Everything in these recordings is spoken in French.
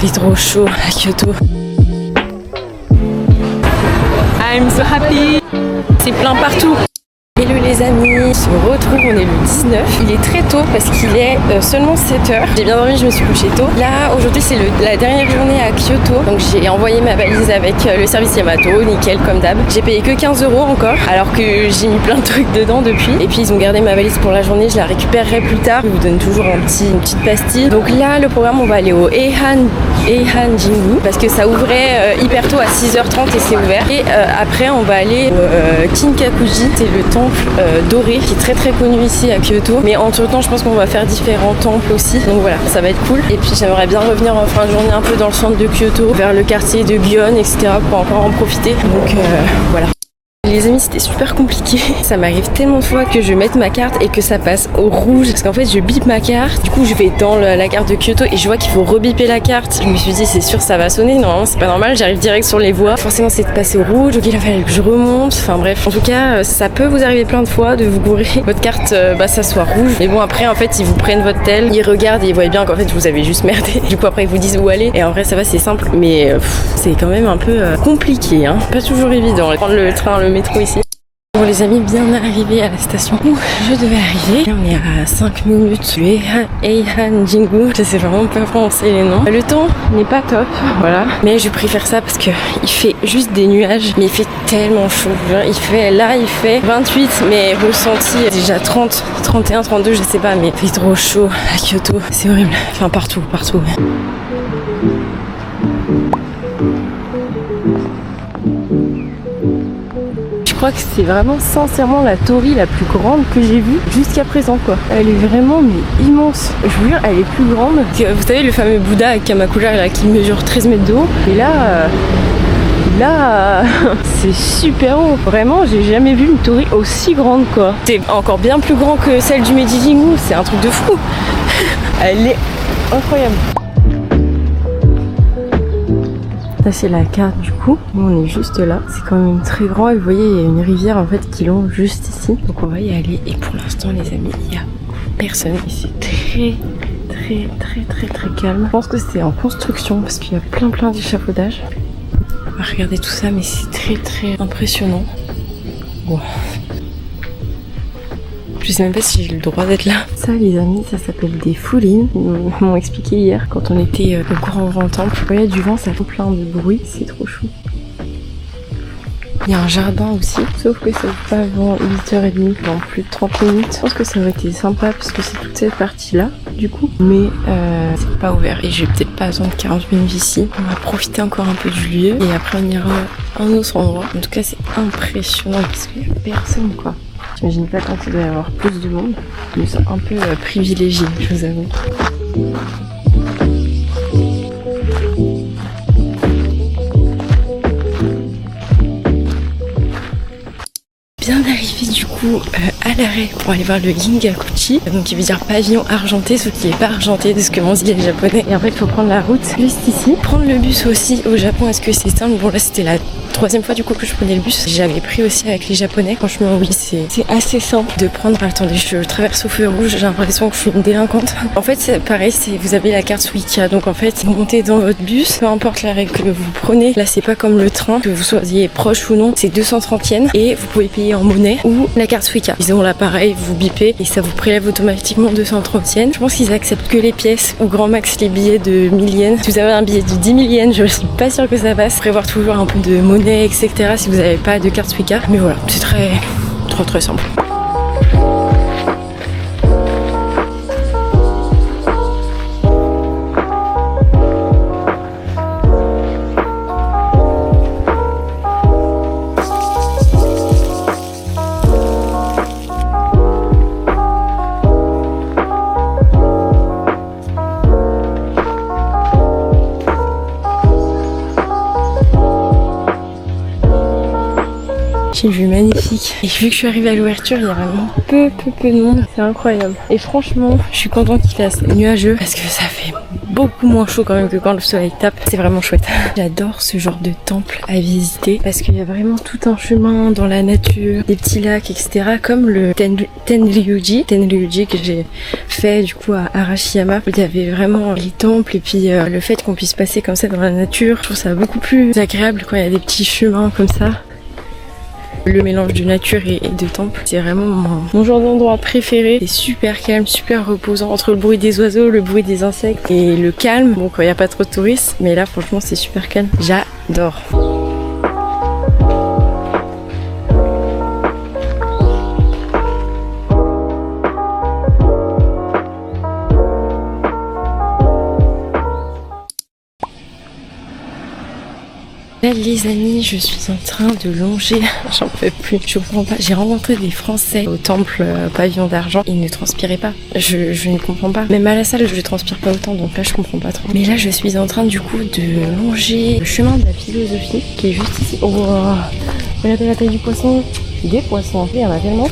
fait trop chaud à Kyoto. I'm so happy. C'est plein partout. Hello les amis, on se retrouve, on est le 19. Il est très tôt parce qu'il est seulement 7h. J'ai bien dormi, je me suis couchée tôt. Là, aujourd'hui, c'est la dernière journée à Kyoto. Donc j'ai envoyé ma valise avec le service Yamato, nickel comme d'hab. J'ai payé que 15 € encore, alors que j'ai mis plein de trucs dedans depuis. Et puis ils ont gardé ma valise pour la journée, je la récupérerai plus tard. Ils vous donnent toujours une petite pastille. Donc là, le programme, on va aller au Eihan Jingu parce que ça ouvrait hyper tôt à 6h30 et c'est ouvert. Et après, on va aller au Kinkakuji, c'est le temple doré qui est très très connu ici à Kyoto, mais entre temps je pense qu'on va faire différents temples aussi, donc voilà, ça va être cool. Et puis j'aimerais bien revenir en fin de journée un peu dans le centre de Kyoto, vers le quartier de Gion, etc. pour encore en profiter, donc voilà. Les amis, c'était super compliqué. Ça m'arrive tellement de fois que je mette ma carte et que ça passe au rouge. Parce qu'en fait, je bip ma carte. Du coup, je vais dans la carte de Kyoto et je vois qu'il faut rebiper la carte. Je me suis dit, c'est sûr, ça va sonner. Non, c'est pas normal. J'arrive direct sur les voies. Forcément, c'est de passer au rouge. Donc, il a fallu que je remonte. Enfin, bref. En tout cas, ça peut vous arriver plein de fois de vous gourer. Votre carte, ça soit rouge. Mais bon, après, en fait, ils vous prennent votre tel. Ils regardent et ils voient bien qu'en fait, vous avez juste merdé. Du coup, après, ils vous disent où aller. Et en vrai, ça va, c'est simple. Mais c'est quand même un peu compliqué. Hein. Pas toujours évident. Prendre le train, le métro ici. Bon les amis, bien arrivé à la station où je devais arriver. On est à 5 minutes du Eihan Jingu. Je sais vraiment pas prononcer les noms. Le temps n'est pas top, voilà. Mais je préfère ça parce que il fait juste des nuages, mais il fait tellement chaud. Il fait 28, mais ressenti déjà 30, 31, 32, je sais pas, mais il fait trop chaud à Kyoto. C'est horrible. Enfin partout. Je crois que c'est vraiment sincèrement la torii la plus grande que j'ai vue jusqu'à présent quoi. Elle est vraiment mais immense. Je vous jure, elle est plus grande que, vous savez, le fameux Bouddha à Kamakura là, qui mesure 13 mètres de haut. Et là, c'est super haut. Vraiment, j'ai jamais vu une torii aussi grande quoi. C'est encore bien plus grand que celle du Meiji Jingu. C'est un truc de fou. Elle est incroyable. Ça c'est la carte du coup, nous on est juste là, c'est quand même très grand et vous voyez il y a une rivière en fait qui longe juste ici, donc on va y aller et pour l'instant les amis il n'y a personne et c'est très calme. Je pense que c'est en construction parce qu'il y a plein d'échafaudages. On va regarder tout ça mais c'est très impressionnant. Wow. Je sais même pas si j'ai le droit d'être là. Ça les amis, ça s'appelle des foulines. Ils m'ont expliqué hier quand on était au grand temple. Il y a du vent, ça fait plein de bruit, c'est trop chou. Il y a un jardin aussi, sauf que ça ne pas avant 8h30, dans plus de 30 minutes. Je pense que ça aurait été sympa parce que c'est toute cette partie-là, du coup. Mais c'est pas ouvert et je vais peut-être pas attendre 40 minutes ici. On va profiter encore un peu du lieu et après on ira à un autre endroit. En tout cas, c'est impressionnant parce qu'il y a personne, quoi. J'imagine pas quand il doit y avoir plus de monde. Je me sens un peu privilégiée, je vous avoue. Bien arrivé du coup à l'arrêt pour aller voir le Ginkakuji, donc qui veut dire pavillon argenté, sauf qu'il n'est pas argenté de ce que m'ont dit les japonais. Et en fait il faut prendre la route juste ici. Prendre le bus aussi au Japon, est-ce que c'est simple? Bon là c'était la 3e fois du coup que je prenais le bus. J'avais pris aussi avec les japonais. Franchement oui, c'est assez simple de prendre. Attendez, je traverse au feu rouge, j'ai l'impression que je suis une délinquante. En fait c'est pareil, vous avez la carte Suica, donc en fait vous montez dans votre bus, peu importe l'arrêt que vous prenez. Là c'est pas comme le train, que vous soyez proche ou non, c'est 230 yens et vous pouvez payer en monnaie ou la carte Suica. Ils ont l'appareil, vous bipez et ça vous prélève automatiquement 230 yens. Je pense qu'ils acceptent que les pièces ou grand max les billets de 1000 yens. Si vous avez un billet de 10 000 yens, je suis pas sûre que ça passe. Prévoir toujours un peu de monnaie, etc. si vous n'avez pas de carte Suica. Mais voilà, c'est très simple. J'ai vu magnifique. Et vu que je suis arrivée à l'ouverture, il y a vraiment peu de monde. C'est incroyable. Et franchement, je suis contente qu'il fasse nuageux parce que ça fait beaucoup moins chaud quand même que quand le soleil tape. C'est vraiment chouette. J'adore ce genre de temple à visiter parce qu'il y a vraiment tout un chemin dans la nature, des petits lacs, etc. Comme le Tenryuji que j'ai fait du coup à Arashiyama. Il y avait vraiment les temples et puis le fait qu'on puisse passer comme ça dans la nature. Je trouve ça beaucoup plus agréable quand il y a des petits chemins comme ça. Le mélange de nature et de temple, c'est vraiment mon genre d'endroit préféré. C'est super calme, super reposant entre le bruit des oiseaux, le bruit des insectes et le calme. Bon, quand il n'y a pas trop de touristes, mais là franchement c'est super calme. J'adore. Là les amis, je suis en train de longer, j'en peux plus, je comprends pas. J'ai rencontré des Français au temple pavillon d'argent, ils ne transpiraient pas, je ne comprends pas. Même à la salle je transpire pas autant, donc là je comprends pas trop. Mais là je suis en train du coup de longer le chemin de la philosophie qui est juste ici. Oh, regardez la taille du poisson, des poissons, il y en a tellement.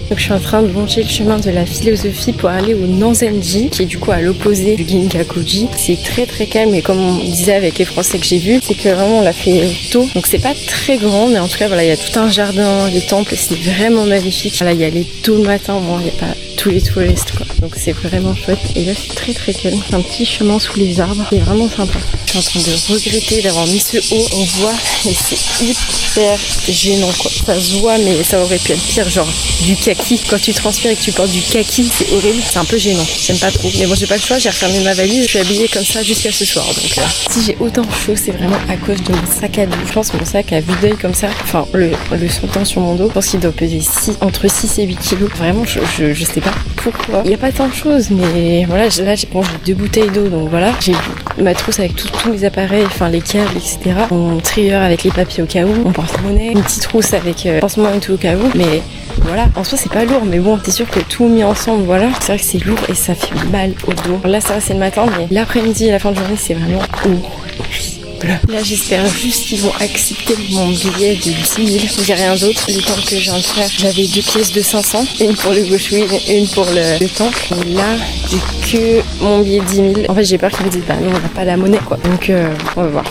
Donc je suis en train de longer le chemin de la philosophie pour aller au Nanzenji, qui est du coup à l'opposé du Ginkakuji. C'est très très calme et comme on disait avec les Français que j'ai vus, c'est que vraiment on l'a fait tôt. Donc c'est pas très grand, mais en tout cas voilà, il y a tout un jardin, les temples, c'est vraiment magnifique. Voilà, il y a les tôt le matin, bon, il n'y a pas tous les touristes quoi. Donc c'est vraiment chouette. Et là c'est très très calme. C'est un petit chemin sous les arbres, c'est vraiment sympa. Je suis en train de regretter d'avoir mis ce haut, on voit, et c'est hyper gênant quoi. Ça se voit, mais ça aurait pu être pire, genre du kaki. Quand tu transpires et que tu portes du kaki, c'est horrible, c'est un peu gênant. J'aime pas trop. Mais bon, j'ai pas le choix, j'ai refermé ma valise, je suis habillée comme ça jusqu'à ce soir. Donc si j'ai autant chaud, c'est vraiment à cause de mon sac à dos. Je pense que mon sac à vue d'œil comme ça, enfin le sautant sur mon dos, je pense qu'il doit peser entre 6 et 8 kilos. Vraiment, je sais pas pourquoi. Il y a pas tant de choses, mais voilà, là j'ai 2 bouteilles d'eau, donc voilà. J'ai ma trousse avec tous mes appareils, enfin les câbles, etc. Mon trieur avec les papiers au cas où, mon porte-monnaie, une petite trousse avec pansement et tout au cas où, mais voilà, en soi c'est pas lourd, mais bon, c'est sûr que tout mis ensemble, voilà, c'est vrai que c'est lourd et ça fait mal au dos. Là ça va, c'est le matin, mais l'après-midi et la fin de journée c'est vraiment horrible. Là j'espère juste qu'ils vont accepter mon billet de 10 000. J'ai rien d'autre. Les temples que je viens de faire, j'avais 2 pièces de 500, une pour le gauchoui et une pour le temple. Et là j'ai que mon billet de 10 000. En fait j'ai peur qu'ils me disent bah non on n'a pas la monnaie quoi. Donc on va voir.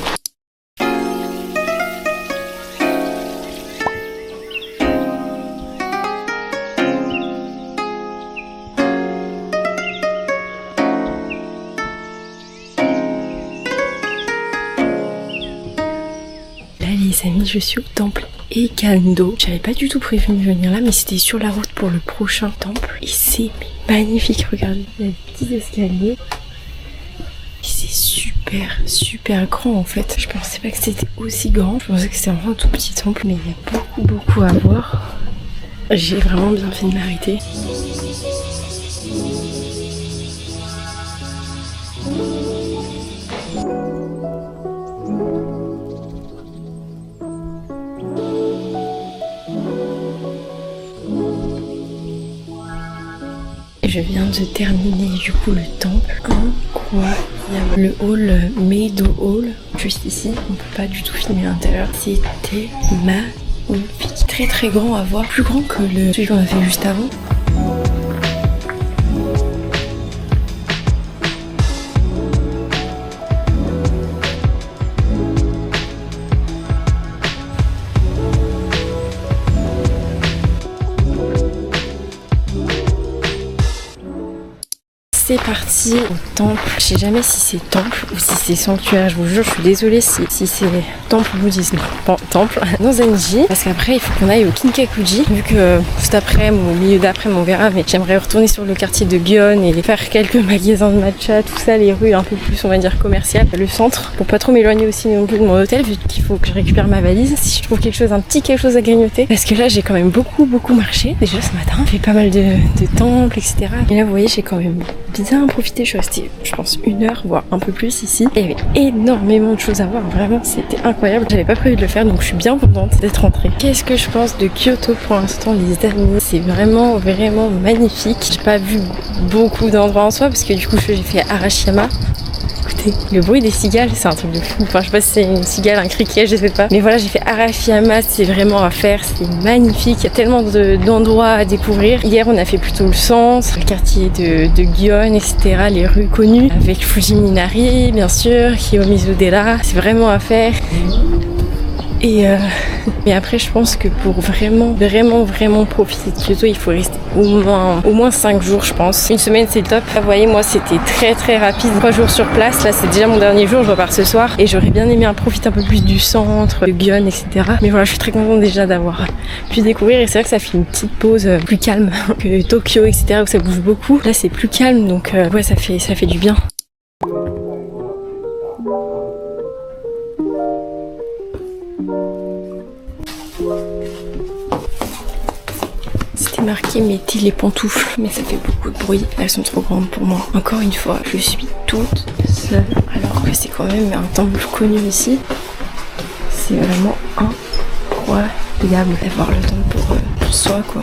Les amis, je suis au temple Ekando. J'avais pas du tout prévu de venir là, mais c'était sur la route pour le prochain temple. Et c'est magnifique, regardez. Il y a des petits escaliers. Et c'est super grand en fait. Je pensais pas que c'était aussi grand. Je pensais que c'était vraiment un tout petit temple, mais il y a beaucoup à voir. J'ai vraiment bien fait de m'arrêter. Je viens de terminer du coup le temple. Incroyable. Le hall Meido Hall, juste ici, on peut pas du tout filmer l'intérieur. C'était magnifique. Très grand à voir. Plus grand que celui qu'on a fait juste avant. C'est parti au temple. Je sais jamais si c'est temple ou si c'est sanctuaire. Je vous jure, je suis désolée si c'est temple bouddhiste. Bon, temple Nanzenji. Parce qu'après, il faut qu'on aille au Kinkakuji. Vu que cet après-midi ou au milieu d'après-midi, on verra. Mais j'aimerais retourner sur le quartier de Gion et faire quelques magasins de matcha, tout ça, les rues un peu plus, on va dire, commerciales. Le centre. Pour pas trop m'éloigner aussi non plus de mon hôtel, vu qu'il faut que je récupère ma valise. Si je trouve un petit quelque chose à grignoter. Parce que là, j'ai quand même beaucoup marché. Déjà ce matin, j'ai fait pas mal de temples, etc. Et là, vous voyez, j'ai quand même bien profité, je suis restée je pense 1 heure voire un peu plus ici. Il y avait énormément de choses à voir, vraiment c'était incroyable. J'avais pas prévu de le faire donc je suis bien contente d'être rentrée. Qu'est-ce que je pense de Kyoto pour l'instant les amis? C'est vraiment magnifique. J'ai pas vu beaucoup d'endroits en soi parce que du coup j'ai fait Arashiyama. Écoutez, écouter le bruit des cigales, c'est un truc de fou. Enfin, je sais pas si c'est une cigale, un criquet, je sais pas. Mais voilà, j'ai fait Arashiyama, c'est vraiment à faire, c'est magnifique. Il y a tellement d'endroits à découvrir. Hier, on a fait plutôt le centre, le quartier de Gion, etc., les rues connues, avec Fujiminari, bien sûr, Kiyomizu-dera. C'est vraiment à faire. Et après, je pense que pour vraiment profiter de Kyoto, il faut rester au moins 5 jours, je pense. Une semaine, c'est le top. Vous voyez, moi, c'était très rapide. 3 jours sur place. Là, c'est déjà mon dernier jour. Je repars ce soir. Et j'aurais bien aimé profiter un peu plus du centre, de Gion, etc. Mais voilà, je suis très contente déjà d'avoir pu découvrir. Et c'est vrai que ça fait une petite pause plus calme que Tokyo, etc., où ça bouge beaucoup. Là, c'est plus calme. Donc, ouais, ça fait du bien. C'était marqué mettez les pantoufles, mais ça fait beaucoup de bruit, elles sont trop grandes pour moi. Encore une fois, je suis toute seule, alors que c'est quand même un temple connu ici. C'est vraiment incroyable d'avoir le temple pour soi, quoi.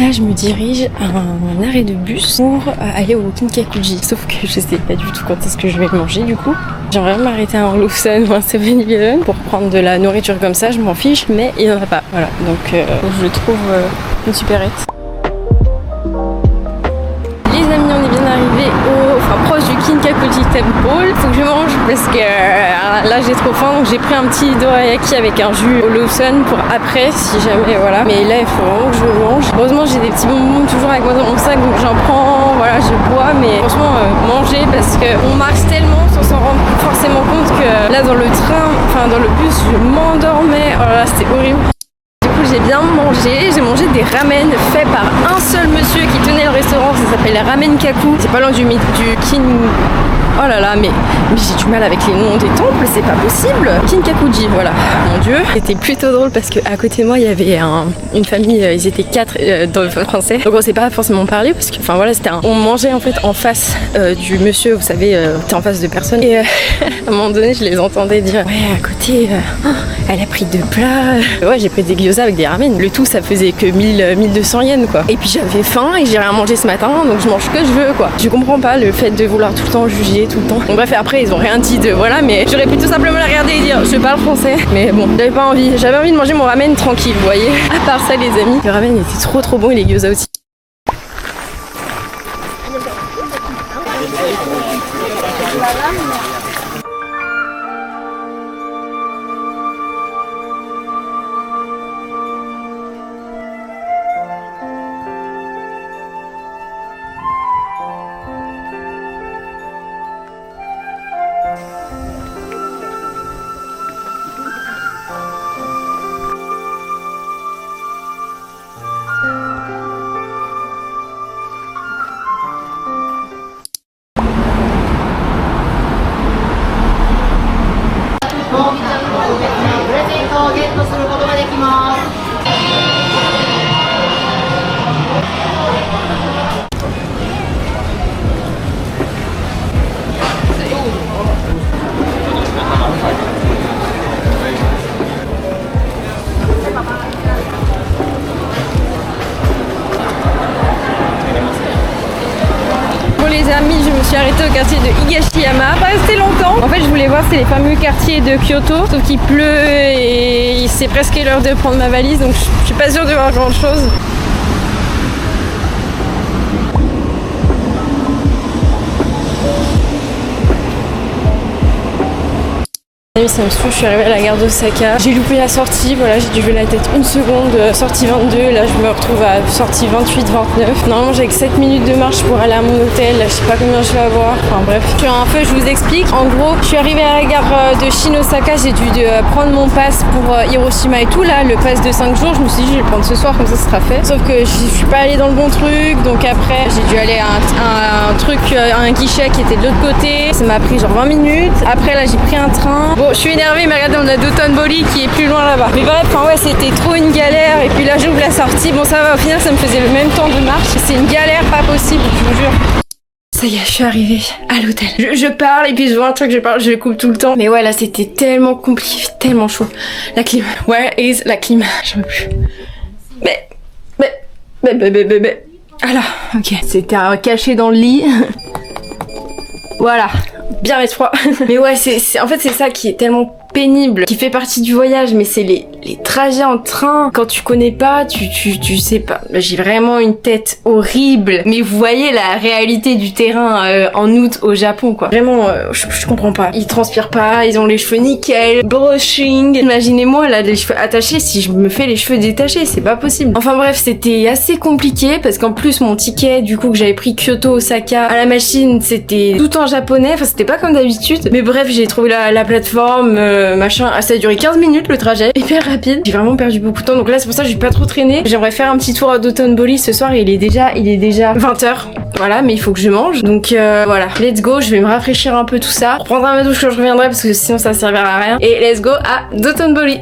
Là, je me dirige à un arrêt de bus pour aller au Kinkakuji. Sauf que je sais pas du tout quand est-ce que je vais manger du coup. J'aimerais m'arrêter à un Lawson ou un 7-Eleven pour prendre de la nourriture comme ça, je m'en fiche, mais il n'y en a pas. Voilà, donc je trouve une supérette. Les amis, on est bien arrivés proche du Kinkakuji Temple. Faut que je mange parce que là j'ai trop faim, donc j'ai pris un petit dorayaki avec un jus au Lawson pour après si jamais, voilà. Mais là il faut vraiment que je mange. Heureusement j'ai des petits bonbons toujours avec moi dans mon sac, donc j'en prends, voilà, je bois, mais franchement manger parce qu'on marche tellement sans s'en rendre forcément compte que là dans le train, enfin dans le bus, je m'endormais. Oh là là, c'était horrible. J'ai bien mangé, j'ai mangé des ramen faits par un seul monsieur qui tenait le restaurant, ça s'appelle Ramen Kaku. C'est pas loin du Kin... Oh là là, mais j'ai du mal avec les noms des temples, c'est pas possible. Kinkakuji, voilà, mon dieu. C'était plutôt drôle parce qu'à côté de moi, il y avait une famille, ils étaient 4 dans le français. Donc on s'est pas forcément parlé parce que, enfin voilà, on mangeait en fait en face du monsieur, vous savez, t'es en face de personnes. Et à un moment donné, je les entendais dire, ouais, à côté, elle a pris 2 plats. Ouais, j'ai pris des gyoza avec des ramen. Le tout, ça faisait que 1200 yens, quoi. Et puis j'avais faim et j'ai rien mangé ce matin, donc je mange ce que je veux, quoi. Je comprends pas le fait de vouloir tout le temps juger tout le temps. Bon bref, après ils ont rien dit de voilà, mais j'aurais pu tout simplement la regarder et dire je parle français. Mais bon, j'avais pas envie. J'avais envie de manger mon ramen tranquille, vous voyez. À part ça les amis, le ramen était trop bon et les gyoza aussi. Les amis, je me suis arrêtée au quartier de Higashiyama. Pas resté longtemps. En fait, je voulais voir c'est les fameux quartiers de Kyoto. Sauf qu'il pleut et c'est presque l'heure de prendre ma valise, donc je suis pas sûre de voir grand chose. Ça me saoule, je suis arrivée à la gare d'Osaka. J'ai loupé la sortie, voilà, j'ai dû lever la tête une seconde. Sortie 22, là je me retrouve à sortie 28, 29. Normalement j'ai que 7 minutes de marche pour aller à mon hôtel. Là, je sais pas combien je vais avoir. Enfin bref. Je suis un peu, je vous explique. En gros, je suis arrivée à la gare de Shin-Osaka. J'ai dû prendre mon pass pour Hiroshima et tout. Là, le pass de 5 jours. Je me suis dit, je vais le prendre ce soir, comme ça ce sera fait. Sauf que je suis pas allée dans le bon truc. Donc après, j'ai dû aller à un guichet qui était de l'autre côté. Ça m'a pris genre 20 minutes. Après, là, j'ai pris un train. Bon, je suis énervée, mais regardez, on a Dotonbori qui est plus loin là-bas. Mais bref, enfin ouais, c'était trop une galère. Et puis là, j'ouvre la sortie. Bon, ça va, au final, ça me faisait le même temps de marche. C'est une galère pas possible, je vous jure. Ça y est, je suis arrivée à l'hôtel. Je parle et puis je vois un truc, je coupe tout le temps. Mais ouais, là, c'était tellement compliqué, tellement chaud. La clim. Where is la clim? J'en peux plus. Mais. Ah là, ok. C'était caché dans le lit. Voilà. Bien être froid. Mais ouais, en fait, c'est ça qui est tellement pénible, qui fait partie du voyage, mais c'est les trajets en train. Quand tu connais pas, tu sais pas. J'ai vraiment une tête horrible. Mais vous voyez la réalité du terrain en août au Japon, quoi. Vraiment, je comprends pas. Ils transpirent pas, ils ont les cheveux nickel, brushing. Imaginez-moi, là, les cheveux attachés, si je me fais les cheveux détachés, c'est pas possible. Enfin bref, c'était assez compliqué, parce qu'en plus, mon ticket, du coup, que j'avais pris Kyoto, Osaka, à la machine, c'était tout en japonais. Enfin, c'était pas comme d'habitude. Mais bref, j'ai trouvé la plateforme, machin. Ah, ça a duré 15 minutes le trajet, hyper rapide. J'ai vraiment perdu beaucoup de temps, donc là c'est pour ça que j'ai pas trop traîné. J'aimerais faire un petit tour à Dotonbori ce soir et il est déjà 20h. Voilà, mais il faut que je mange. Donc voilà, let's go, je vais me rafraîchir un peu tout ça. Reprendre ma douche quand je reviendrai parce que sinon ça servira à rien. Et let's go à Dotonbori.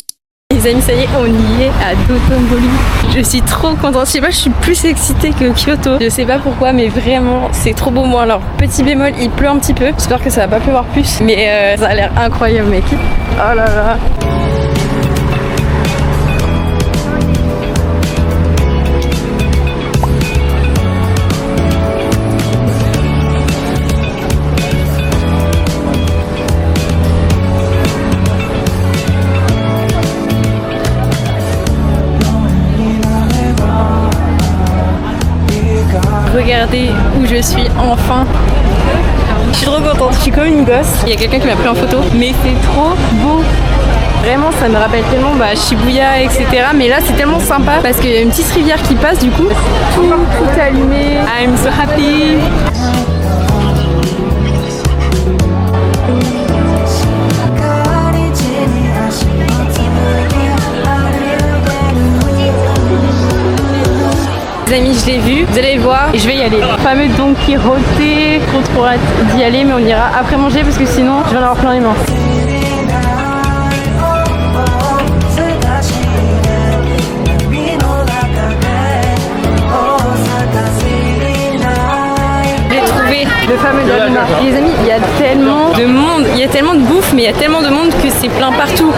Les amis, ça y est, on y est à Dotonbori. Je suis trop contente. Je sais pas, je suis plus excitée que Kyoto. Je sais pas pourquoi, mais vraiment, c'est trop beau. Moi, alors, petit bémol, il pleut un petit peu. J'espère que ça va pas pleuvoir plus. Mais ça a l'air incroyable, mec. Oh là là. Regardez où je suis enfin. Je suis trop contente, je suis comme une gosse. Il y a quelqu'un qui m'a pris en photo, mais c'est trop beau. Vraiment, ça me rappelle tellement Shibuya, etc. Mais là, c'est tellement sympa parce qu'il y a une petite rivière qui passe, du coup. Tout allumé. I'm so happy. Les amis, je l'ai vu, vous allez voir et je vais y aller. Le fameux Don Quijote, trop hâte d'y aller, mais on ira après manger parce que sinon je vais en avoir plein les mains. Le fameux Daluma. Et les amis, il y a tellement de monde, il y a tellement de bouffe, mais il y a tellement de monde que c'est plein partout.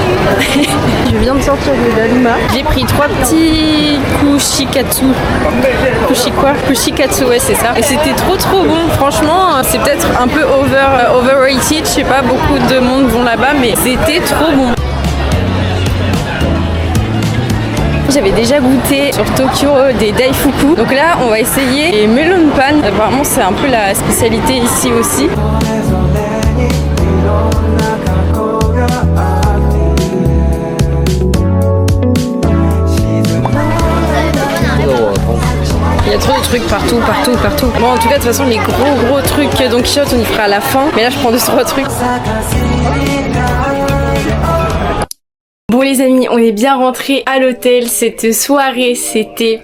Je viens de sortir de Daluma. J'ai pris 3 petits kushikatsu. Kushikatsu, ouais, c'est ça. Et c'était trop bon. Franchement, c'est peut-être un peu overrated. Je sais pas, beaucoup de monde vont là-bas, mais c'était trop bon. J'avais déjà goûté sur Tokyo des daifuku. Donc là, on va essayer les melon pan. Apparemment, c'est un peu la spécialité ici aussi. Il y a trop de trucs partout. Bon, en tout cas, de toute façon, les gros trucs Don Quijote, on y fera à la fin. Mais là, je prends 2-3 trucs. Bon les amis, on est bien rentrés à l'hôtel. Cette soirée, c'était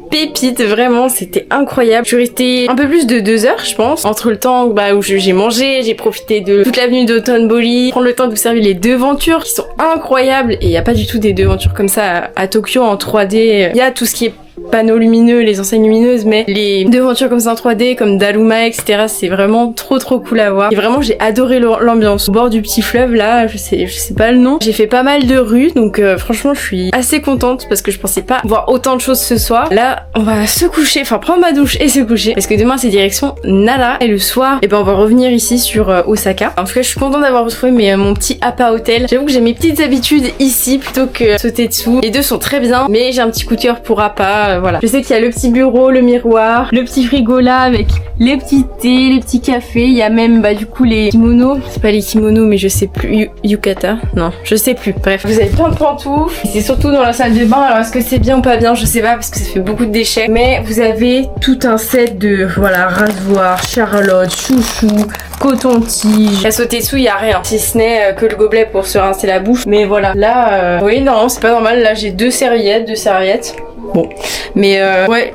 pépite, vraiment, c'était incroyable. Je suis restée un peu plus de 2 heures, je pense, entre le temps où j'ai mangé, j'ai profité de toute l'avenue Dotonbori, prendre le temps de vous servir les devantures qui sont incroyables. Et il n'y a pas du tout des devantures comme ça à Tokyo en 3D. Il y a tout ce qui est panneaux lumineux, les enseignes lumineuses, mais les devantures comme ça en 3D, comme Daluma, etc. c'est vraiment trop cool à voir. Et vraiment, j'ai adoré l'ambiance. Au bord du petit fleuve, là, je sais pas le nom. J'ai fait pas mal de rues, donc franchement, je suis assez contente parce que je pensais pas voir autant de choses ce soir. Là, on va se coucher, enfin prendre ma douche et se coucher, parce que demain, c'est direction Nara. Et le soir, on va revenir ici sur Osaka. En tout cas, je suis contente d'avoir retrouvé mon petit Appa Hotel. J'avoue que j'ai mes petites habitudes ici plutôt que Sotetsu. Les deux sont très bien, mais j'ai un petit coup de cœur pour Appa. Voilà. Je sais qu'il y a le petit bureau, le miroir, le petit frigo là avec les petits thés, les petits cafés. Il y a même du coup les kimonos. C'est pas les kimonos, mais je sais plus. Yukata? Non, je sais plus. Bref, vous avez plein de pantoufles. C'est surtout dans la salle de bain. Alors est-ce que c'est bien ou pas bien? Je sais pas parce que ça fait beaucoup de déchets. Mais vous avez tout un set de rasoir, charlotte, chouchou, coton-tige. À sauter dessous, il y a rien. Si ce n'est que le gobelet pour se rincer la bouche. Mais voilà, là, oui, non, c'est pas normal. Là, j'ai deux serviettes. Bon, mais ouais,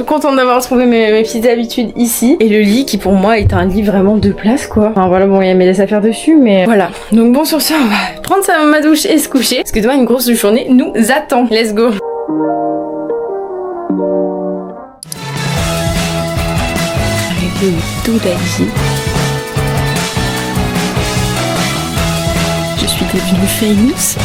contente d'avoir trouvé mes petites habitudes ici. Et le lit qui pour moi est un lit vraiment de place quoi. Enfin voilà, bon il y a mes affaires dessus mais voilà. Donc bon sur ça, on va prendre ma douche et se coucher. Parce que demain une grosse journée nous attend. Let's go. Avec le dos d'Alice. Je suis devenue famous.